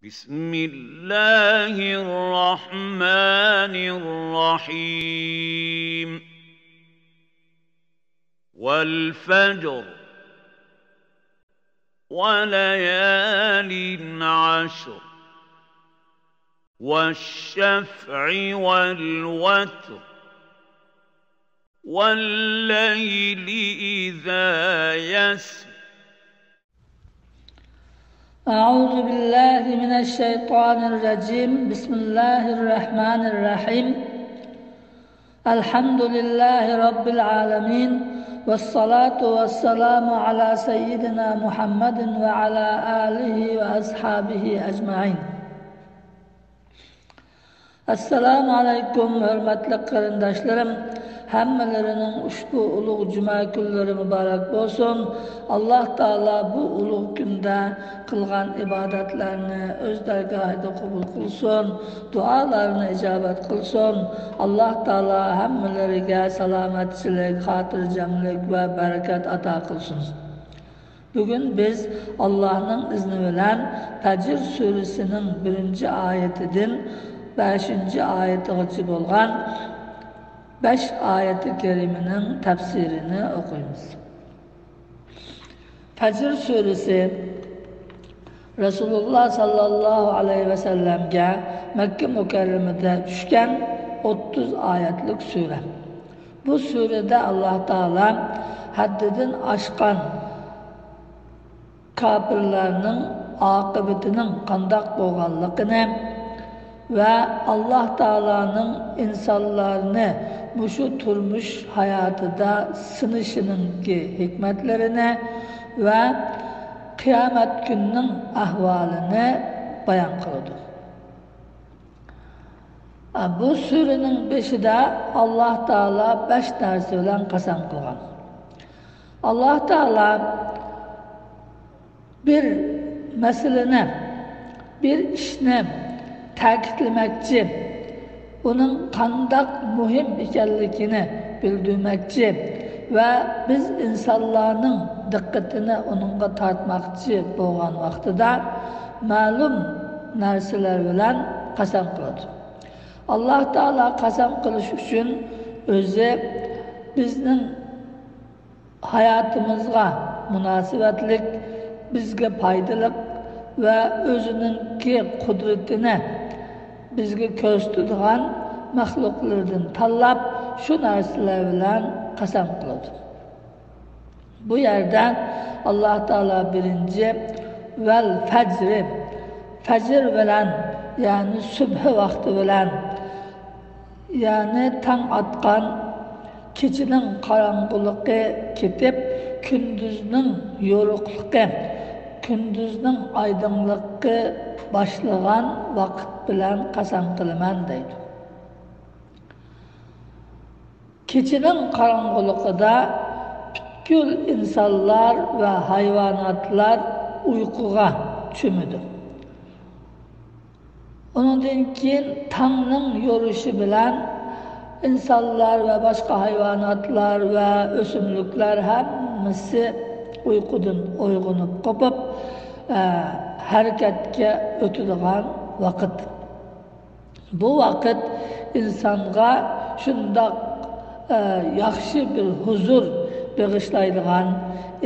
بسم الله الرحمن الرحيم والفجر وليال عشر والشفع والوتر والليل إذا يسر أعوذ بالله من الشيطان الرجيم بسم الله الرحمن الرحيم الحمد لله رب العالمين والصلاة والسلام على سيدنا محمد وعلى آله وأصحابه أجمعين. Assalamu alaikum hürmetli qarindoshlarım. Hammalarining ushbu ulug' juma kunlari muborak bo'lsin. Alloh taolo bu ulug' kunda qilgan ibodatlarni o'z dargohida qabul qilsin, duolarni ijobat qilsin. Alloh taolo hammalariga salomatchilik, xotirjamlik va barakat ato qilsin. Bugün biz Allah'ın izni bilan Fajr surasining 1-oyatidan 5-oyatigacha bo'lgan 5 oyati kerimenin tafsirini okuyuz. Fajr suresi Resulullah sallallahu aleyhi ve sellem'ge Mekke mükerremede düşken 30 ayetlik sure. Bu surede Allah Teala haddidin aşkan kafirlerinin akıbetinin kandak boğallıkını ve Allah Teala'nın insanlarını bu şu turmuş hayatıda sınışının ki hikmetlerine ve kıyamet gününün ahvalini bayan kıldı. Bu surenin 5'de Allah Teala 5 narsa bilen kasam kılgan. Allah Teala bir meseleni, bir işini ta'kidlamoqchi, onun qandoq muhim ekanligini bildirmoqchi ve biz insonlarning diqqatini onunga tortmoqchi bo'lgan vaqtida ma'lum narsalar bilan qasam qiladi. Alloh taolo qasam qilish uchun o'zi bizning hayotimizga munosabatlik, bizga foydali ve özününki kudretini bizge ko'z tutgan mahluklardan tanlab şu narsalar bilan qasam qiladi. Bu yerden Allah Teala birinci vel fajri, fajr bilan yani subh vakti bilan yani tang atkan keçinin qarang'uligi ketib kunduzning yo'riqligi, gündüzün aydınlığı başlayan vakit bilen qasam qilaman deydi. Keçinin qarang'uligida butkul insanlar ve hayvanatlar uyquga cho'midi. Ondan keyin tangning yo'rishi bilan insanlar ve başka hayvanatlar ve o'simliklar hammasi uyqudan uyg'onib qopib harakatga o'tadigan vaqt. Bu vaqt insonga shundoq yaxshi bir huzur bag'ishlaydigan,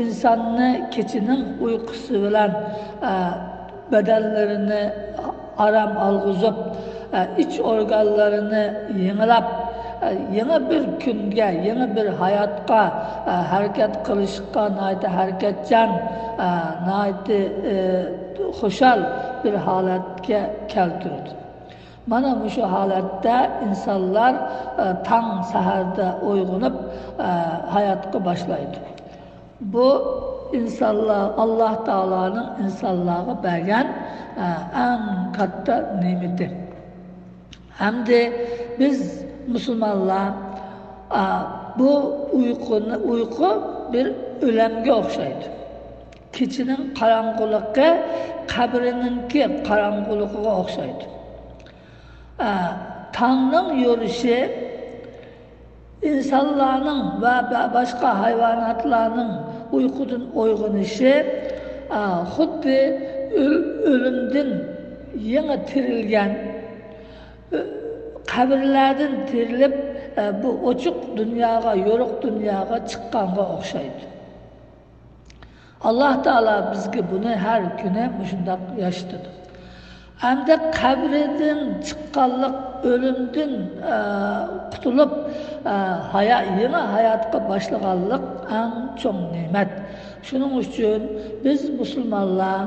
insonni kechining uyqusi bilan badanlarini aram olg'izib, iç organlarini yengilab yeni bir günge, yeni bir hayatka hareket kılışka naiti hareketcan, naiti hoşal bir halatke keltirdi. Mana bu şu halatta insanlar tang saharda uygunup hayatka başlaydı. Bu insanlar Allah Teala'nın insanlığa bergen en katta nimeti. Hem de biz Müslümanlar bu uyku bir ölemge okşaydı. Keçinin qarang'uligi qabrininki qarang'uligiga okşaydı. Tangning yo'rishi insanlarning ve başka hayvanatlarning uyqudan uyg'onishi xuddi ölümden yeni tirilgan qabrlardan tirilib bu ochiq dunyoga, yo'riq dunyoga chiqqanga o'xshaydi. Alloh taolo bizga buni har kuni shunday yaşatadi. Hamda qabridan chiqqanlik, o'limdan qutulib yeni hayotga boshlaganlik eng cho'ng ne'mat. Shuning uchun biz musulmonlar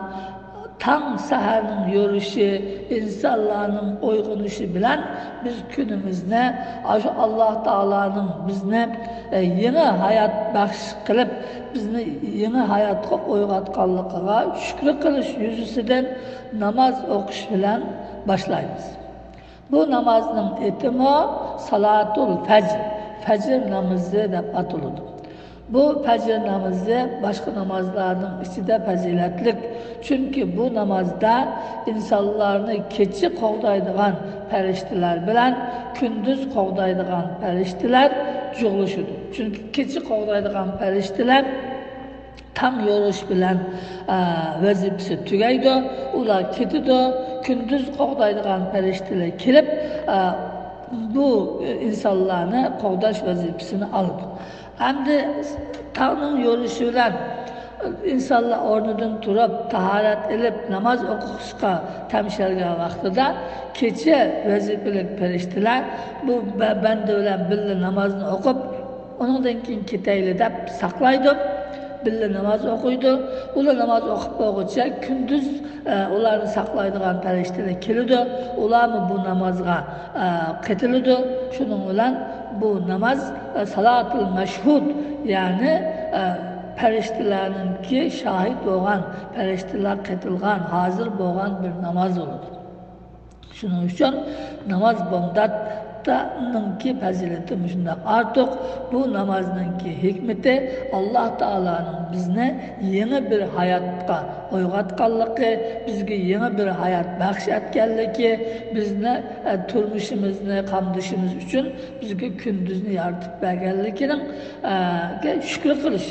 tang saharning yo'rishi, insonlarning uyg'onishi bilan biz kunimizni Alloh taolaning bizni yeni hayot baxsh qilib, bizni yeni hayotga uyg'otganligiga shukr qilish yuzasidan namoz o'qish bilan boshlaymiz. Bu namozning etimi salatul fajr, fajr namozi deb ataladi. Bu fajr namozi başka namazlarning ichida fazilatlik. Çünkü bu namazda insonlarni kechi qo'g'daydigan farishtalar bilan kunduz qo'g'daydigan farishtalar jug'lashadi. Çünkü kechi qo'g'daydigan farishtalar tam yo'rish bilan vazifasi tugaydi, ular ketadi. Kunduz qo'g'daydigan farishtalar kelib bu insonlarni qo'g'dash vazifasini oladi. Hamda tağning yo'lishi bilan insonlar o'rnidan turib, tahorat ilib, namoz o'qishga tamshalgan vaqtida kecha vazifalik farishtalar bu banda bilan birga namozni o'qib, undan keyin ketayli deb saqlaydi. Birga namoz o'qiydi. Ular namoz o'qib bo'lguncha kunduz ularni saqlaydigan farishtalar keladi. Ularni bu namozga qatiladi. Shuning bilan bu namoz salatul mashhud, ya'ni farishtalarninki shahid bo'lgan, farishtalar qatilgan, hozir bo'lgan bir namoz bo'ladi. Shuning uchun namoz bomdatninki fazilati shunday ortiq. Bu namozningki hikmati Alloh taolaning bizni yeni bir hayotga uyg'otganligi, bizga yeni bir hayot baxsh etganligi, bizni turmushimizni qamdishimiz uchun bizga kunduzni yaratib berganligining shukr qilish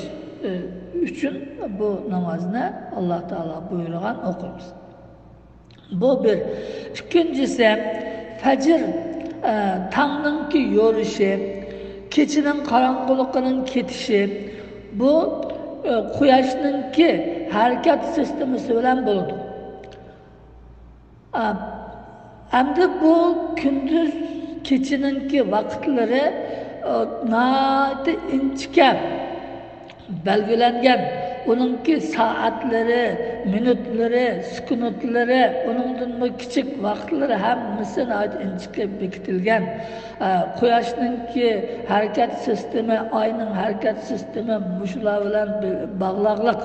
uchun bu namozni Alloh taolo buyurgan o'qiymiz. Bu bir. İkincisi fajr tangninki yo'rishi, kechining qorong'uligining ketishi, bu quyoshninki harakat sistemasi bilan bo'ladi. Hamda bu kunduz kechininki vaqtlari nati inchga belgilangan. Onunki saatleri, minutları, sekuntlari, onundan küçük vaqtları hammasini inchga bekitilgan. Quyoshninki harakat sistemi, oyning harakat sistemi shular bilan bog'liqlik.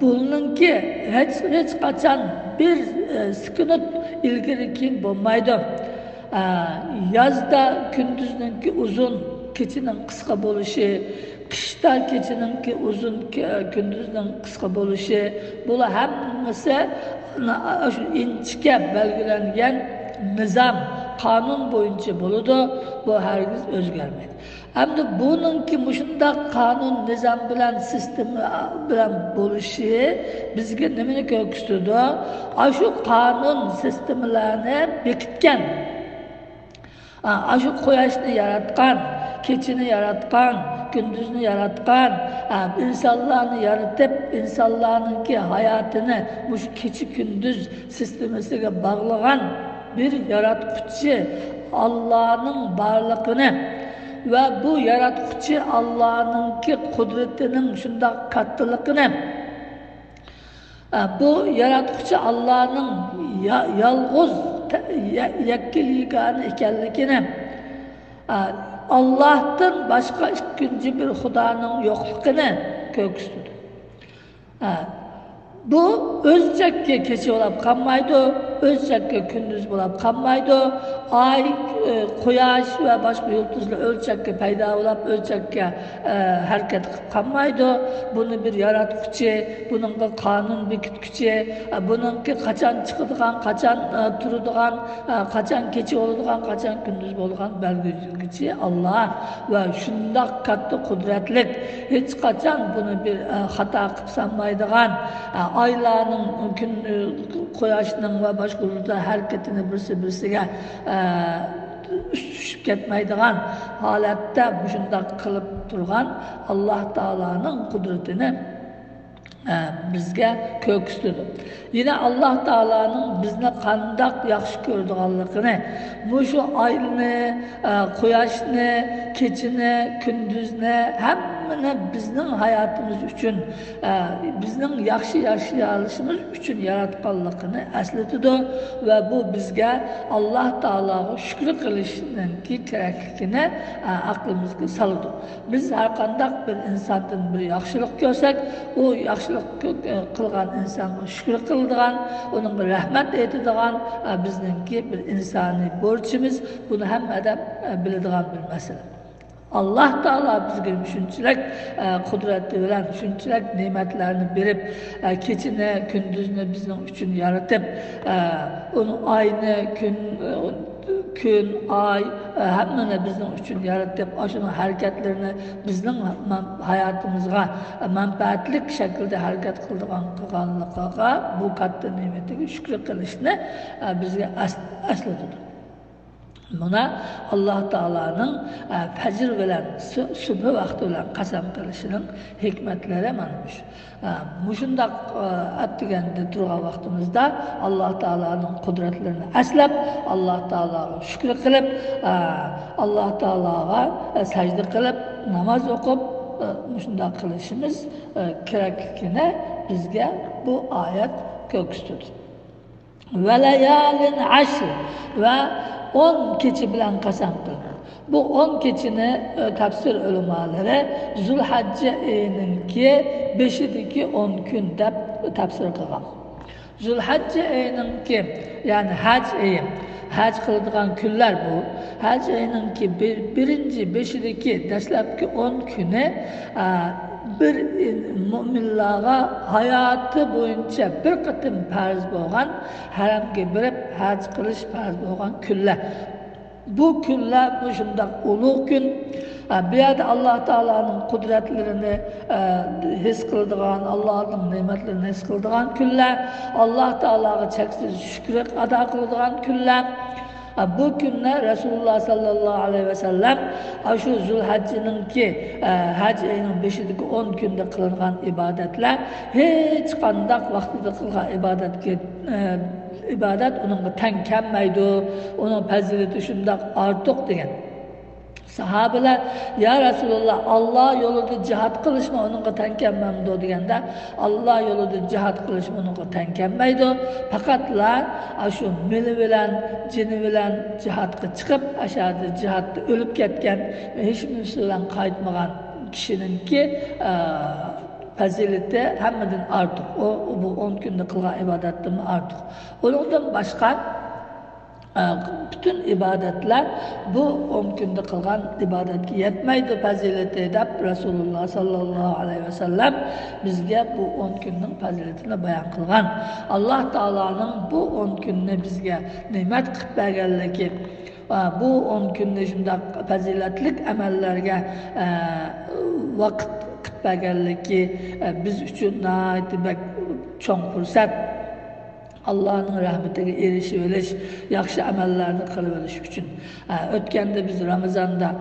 Buningki hech qachon bir sekund ilgari keyin bo'lmaydi. Yozda kunduzninki uzun, kechining qisqa bo'lishi, qishda kechininki uzun, kunduzning qisqa bo'lishi, bular hammasi shu inchga belgilangan nizam, qonun bo'yicha bo'ladi. Bu hargiz o'zgarmaydi. Hamda buningki shunday qonun, nizam bilan, sistema bilan bo'lishi bizga nimani ko'rsatadi? Shu qonun sistemalarni bekitgan, shu quyoshni yaratgan, kechini yaratgan, kunduzni yaratgan, insonlarni yaratib, insonlarninki hayotini mush kechi kunduz sistemasiga bog'lagan bir yaratquchi Allohning borligini va bu yaratquchi Allohninki qudratining shunday kattaligini, bu yaratquchi Allohning yolg'iz yakkaligini ekanligini, Allah'tan başka ikinci bir Xudoning yo'qligini ko'rsatadi. Bu o'zchakka kechirib qolmaydi, ölçekli gündüz bo'lib qolmaydi. Ay, quyosh va boshqa yulduzlar ölçekli paydo bo'lib, ölçekli harakat qilib qolmaydi. Buni bir yaratuvchi, buning bir qonun bekituvchi, buningki qachon chiqadigan, qachon turadigan, qachon kecha bo'ladigan, qachon kunduz bo'ladigan belgilovchi Allah va shundoq katta qudratlik, hech qachon buni bir xato qilib sanmaydigan, oylarning, kun quyoshning va boshqa yulduzlar harakatini birsiga tushib ketmaydigan holatda shundoq qilib turgan Alloh taolaning qudratini bizga ko'ksitdi. Yine Allah Teala'nın bizni qandoq yaxshi ko'radiganligini, shu oyni, quyoshni, kechini, kunduzni hammani bizning hayotimiz uchun, bizning yaxshi yashashimiz uchun yaratganligini eslatadi va bu bizga Alloh Teala'ga shukr qilishning kerakligini aqlimizga soladi. Biz har qanday bir insondan bir yaxshilik ko'rsak, u yaxshilik qilgan insonga shukr qiladigan, uningga rahmat aytadigan bizningki bir insoniy borchimiz. Buni hammada biladigan bir masala. Allah Teala bizga shunchalik qudrati bilan shunchalik ne'matlarni berib, kechini, kunduzni bizning uchun yaratib, uni oyni, kun, ay hammani bizning uchun yaratib, o'sha harakatlarni bizning hayotimizga manfaatli shaklda harakat qilganligiga, bu katta ne'matiga shukr qilishni bizga eslatadi. Buna Allah Teala'nın fajr bilan subh vaqti bilan qasam qilishining hikmatlari manmush. Mushundaq atdiganda turgan vaqtimizda Allah Teala'nın qudratlarini aslab, Allah Teala'ga shukr qilib, Allah Teala'ga sajda qilib, namoz o'qib, mushundaq qilishimiz kerakligini bizga bu oyat ko'rsatadi. Va layalin ashr va 10 kecha bilan qasam qildi. Bu 10 kechini tafsir ulamalari Zulhajja oyininki 5-dagi 10 kun deb tafsir qilgan. Zulhajja oyininki, ya'ni haj oyi, haj qiladigan kunlar bu. Haj oyininki 1-5-dagi dastlabki 10 kuni bir mo'minlarga hayoti bo'yicha bir qatim farz bo'lgan, haramga borib haj qilish farz bo'lgan kunlar. Bu kunlar shundoq ulug' kun. Bu yerda Alloh taolaning qudratlarini his qiladigan, Allohning ne'matlarini his qiladigan kunlar, Alloh taolaga cheksiz shukr ado qiladigan kunlar. Bu günler Resulullah sallallahu aleyhi ve sellem şu Zulhacci'ninki hac ayının 5-dagi 10 günde kılıngan ibadetler hiç qandaq vaqtida qilgan ibadet onunla teng kelmaydi, onun fazileti shundoq ortiq degan. Sahabeler, ya Resulullah, Allah yolunda cihat kılışma onunla tenkenmemdi deganda, Allah yolunda cihat kılışma onunla tenkenmeydi. Fakatlar şu mili bilen, cini bilen cihatka çıkıp, aşağıda cihatta ölüp ketken ve hiç müslüman kayıtmagan kişininki fazileti hemmenin artık. O bu 10 günde kılgan ibadettim artık. Ondan başka bütün ibadetler bu 10 günde kılgan ibadetki yetmeydi fazileti edip Resulullah sallallahu aleyhi ve sellem bizge bu 10 günün faziletini bayan kılgan. Allah Teala'nın bu 10 gününü bizge nimet kıp bergenliki, bu 10 günde şunda faziletlik emellerge vakit kıp bergenliki biz üçün naiti çok fırsat. Allah'ın rahmetine erişiveriş, yaxşı amellerini kılıveriş için. Ötkende biz Ramazan'da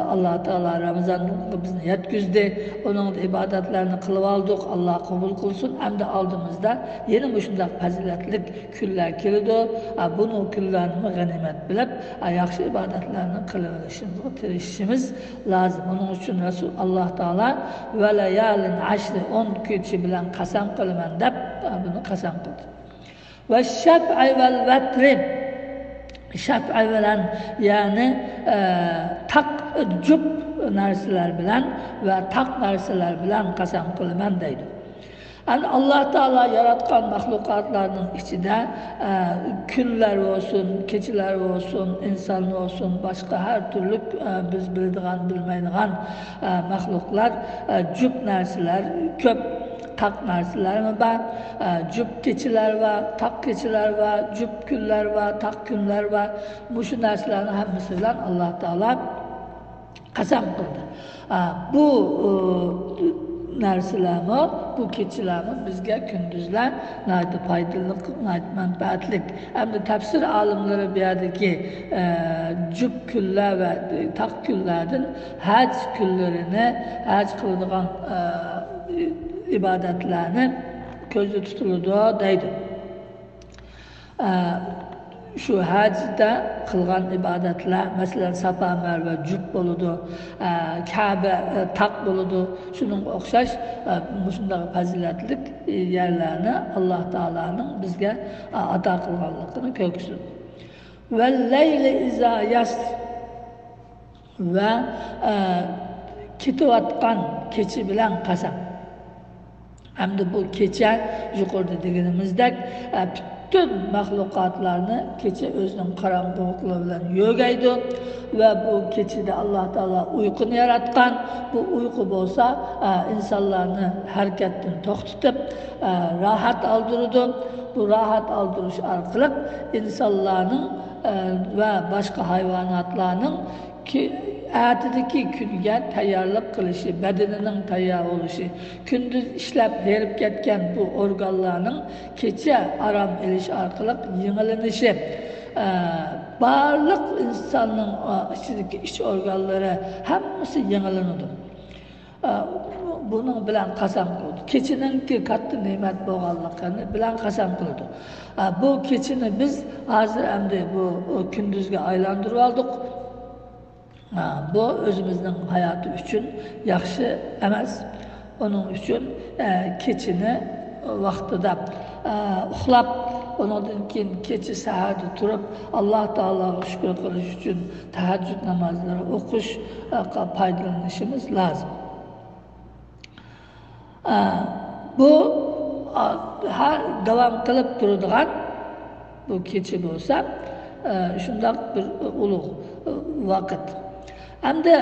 Allah Teala Ramazan'ın bizni yetkizdi. Onun ibadetlerini kılıp aldık. Allah kabul kılsın. Hem de aldığımızda yeni başında faziletlik küller kilidi. Bunu küllerini ganimet bilip yaxşı ibadetlerini kılıverişimize tirişimiz lazım. Onun için Resul Allah Teala ve layalin aşri 10 kişi bilen kasam kılmen deyip bunu kasam kıldı. Ve şef'i vel vetri, şef'i veren yani tak cüp narsalar bilen ve tak narsalar bilen kasam kılmen deydi. Yani Allah Teala yaratkan mahlukatlarının içinde günler olsun, keçiler olsun, insan olsun, başka her türlü biz bildiğin, bilmeydiğin mahluklar, cüp narsalar, köp tak narsalar mı var, cüp keçiler var, tak keçiler var, cüp günler var, tak günler var. Bu şu narsaların hepsiyle Allah Teala kasam kıldı. Bu narsalarni, bu keçilarni bizga kunduzlar nayt foydali, nayt manfaatli. Hamda tafsir olimlari bu yerdagi jup kunlar va taq kunlardan haj kunlarini, haj qiladigan ibodatlarni ko'zda tutiladi deydi. Şu hacda kılgan ibadetler, mesela Safa Merve cüp boludu, Kabe tak boludu, şunun okşaş, şundaki faziletlik yerlerini Allah Teala'nın bizge ata kılganlıkını köksün. Ve leyli iza yas ve kitivatkan keçi bilen kasam. Hem de bu keçe yukarıda dediğimizde bütün mahlukatlarını keçi özünün karanlıklığı bilen yögeydi ve bu keçide Allah Teala uykunu yaratkan. Bu uyku olsa insanlarını hareketten toxtutup rahat aldırdı. Bu rahat aldırış arkalık insanların ve başka hayvanatlarının ertedeki günge tayyorlik qilishi, bedenining tayyor bo'lishi, kunduz ishlab berib ketgan bu organlarning kecha aram elish orqali yengillanishi, barliq insonning ichidagi ich organlari hammasi yengilanadi. Bunun bilan qasam qildi. Kechininki katta ne'mat bo'lganligini bilan qasam qildi. Bu kechini biz hozir endi bu kunduzga aylantirib oldik. Bu özümüzün hayatı için yaxşı emas. Onun için keçini vaxtida uxlab, ondan keyin kechi saharda turib Allah Teala'ga şükür qilish için tahajjud namozlari o'qish foydalanishimiz lazım. Bu har davom qilib turadigan bu kechi bo'lsa, shundoq bir ulug' vaqt. Hem de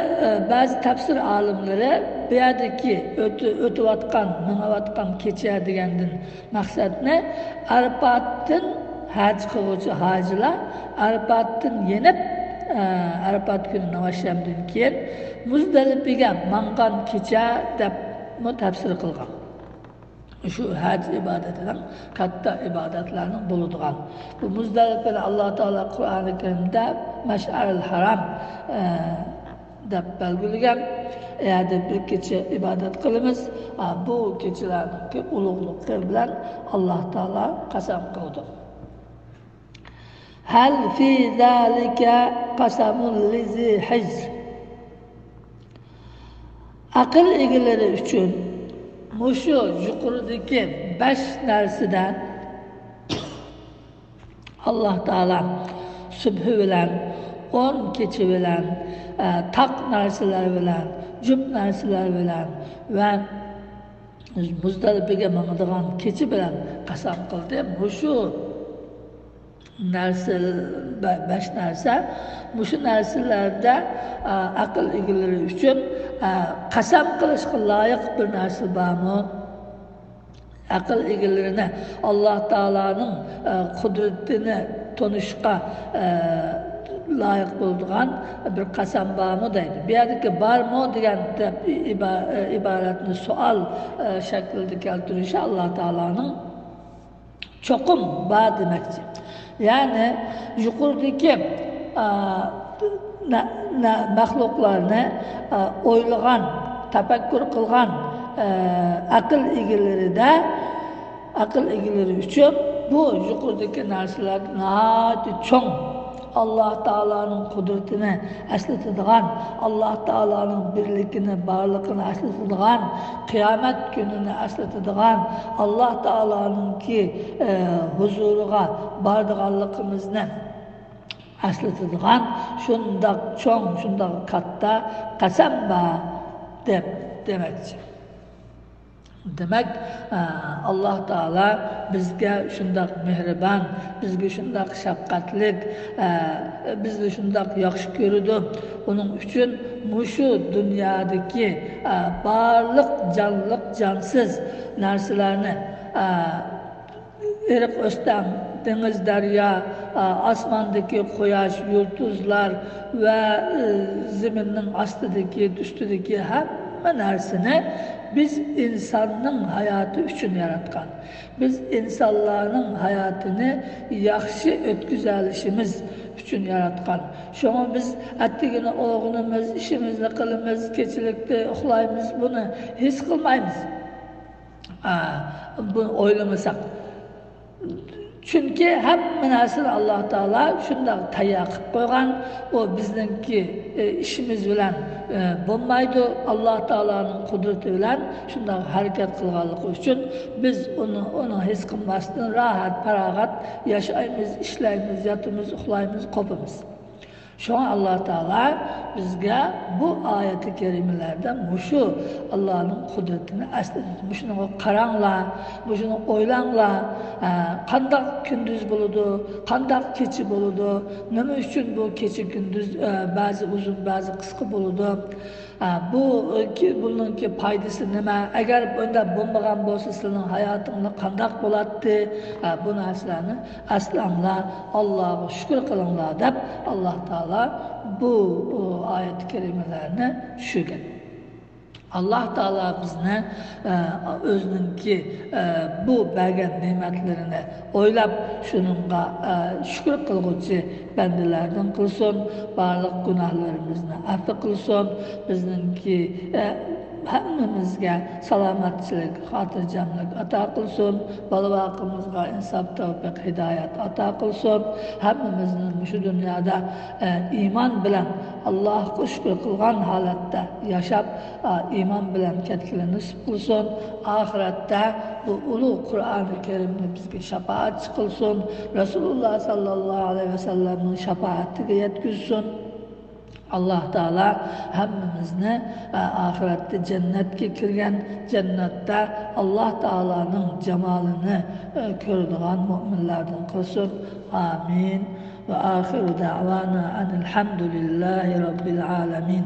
bazı tafsir alimleri bu yerdeki ötüvatkan, mınavatkan keçe degenden maksat ne? Arafat'ın hac kılıcı hacılar Arafat'ın yenip Arafat günü navaşlamdan keyin Muzdalifaga mangan keçe deb tafsir qilgan. Şu hac ibadetinden katta ibadetlerinin bulunduğu. Bu Muzdalifa'da Allah Teala Kur'an-ı Kerim'de Meş'aril Haram deb belgilegen. Eğer de bir keçe ibadet kılımız, bu keçilerin ulug'liqi bilan Allah Teala qasam qildi. Hal fi zalika qasamul lizi hijr. Akıl egileri için muşu yuqoridagi 5 narsadan Allah Teala subhi bilan 10 kechi bilan taq narsalar bilan jup narsalar bilan va Muzdalifaga mangadigan kechi bilan qasam qildi. Muşu narsa 5 narsa, muşu narsalarda aql egalari uchun qasam qilishga loyiq bir narsa bormi? Aql egalarine Allah Teala'nın kudretini tanışqa layık bulduğun bir qasam bormi deydi. Bu yerdeki bormi degan ibaretini sual şeklinde keltirişi Allah Teala'nın çokum bor demekçi. Yani yuqoridagi mahluklarni o'ylagan, tafakkur qilgan aql egalari uchun bu yuqoridagi narsalar nihoyatda cho'ng. Allah Teala'nın kudretini eslatadigan, Allah Teala'nın birlikini, barlıkını eslatadigan, kıyamet gününü eslatadigan, Allah Teala'nın ki huzuruga bardiganligimizni eslatadigan, şundaq çoğ, şundaq katta qasam bor deb demekçi. Demek Allah Teala bizge şundak mehribon, bizge şundak şefqatlik, bizni şundak yaxshi ko'rdi. Onun uchun mushu dunyodagi barliq jonliq jonsiz narsalarni eriq o'stam, dengiz, daryo, osmondagi quyosh, yulduzlar va zaminning ostidagi, ustidagi hamma narsani biz insonning hayoti uchun yaratgan. Biz insonlarning hayotini yaxshi o'tkazishimiz uchun yaratgan. Şuna biz attigini o'g'limiz, ishimizni qilamiz, kechilikda uxlaymiz, buni his qilmaymiz. Bunu o'ylamasak. Çünkü hamma narsani Alloh taolo shunday tayyor qilib qo'ygan. O bizningki ishimiz bilan bo'lmaydi. Alloh taoloning qudrati bilan shunday harakat qilganligi uchun biz uni his qilmasdan rahat, farog'at yashaymiz, ishlaymiz, yotamiz, uxlaymiz, qopamiz. Şuna Allah Teala bizge bu ayeti kerimelerden şu Allah'ın kudretini esnetmiş. Şunu karanla, şunu oylanla, kandak gündüz buludu, kandak keçi buludu. Ne için bu keçi gündüz bazı uzun, bazı kısa buludu. Bununki paydası nima? Eğer bunda bulmagan bolsa senin hayatında kandak bulattı. Bu narsalarni aslamla Allah'a şükür kılınlar deb Allah Teala bu ayet-i kerimelerini şükür. Allah Teala bizni özününki bu bergen nimetlerini oylab şununla şükür kılgıcı bendelerden kılsın, barlık günahlarımızı affı kılsın, bizninki hammamizga salomatchilik, xotirjamlik ato qilsin, bola-baqimizga insof, tavfiq, hidoyat ato qilsin. Hammamizni shu dunyoda iymon bilan Allohga shukr qilgan holatda yashab, iymon bilan ketishni nasib qilsin. Oxiratda bu ulug' Qur'oni Karimni bizga shafaatchi qilsin. Rasululloh sallallohu alayhi vasallamning shafaatiga yetkazsin. Allah Teala hammamizni ahirette cennetke kirgen, cennette Allah Teala'nın cemalini ko'radigan mu'minlardan kılsın. Amin. Ve ahiru da'vana anilhamdülillahi rabbil alamin.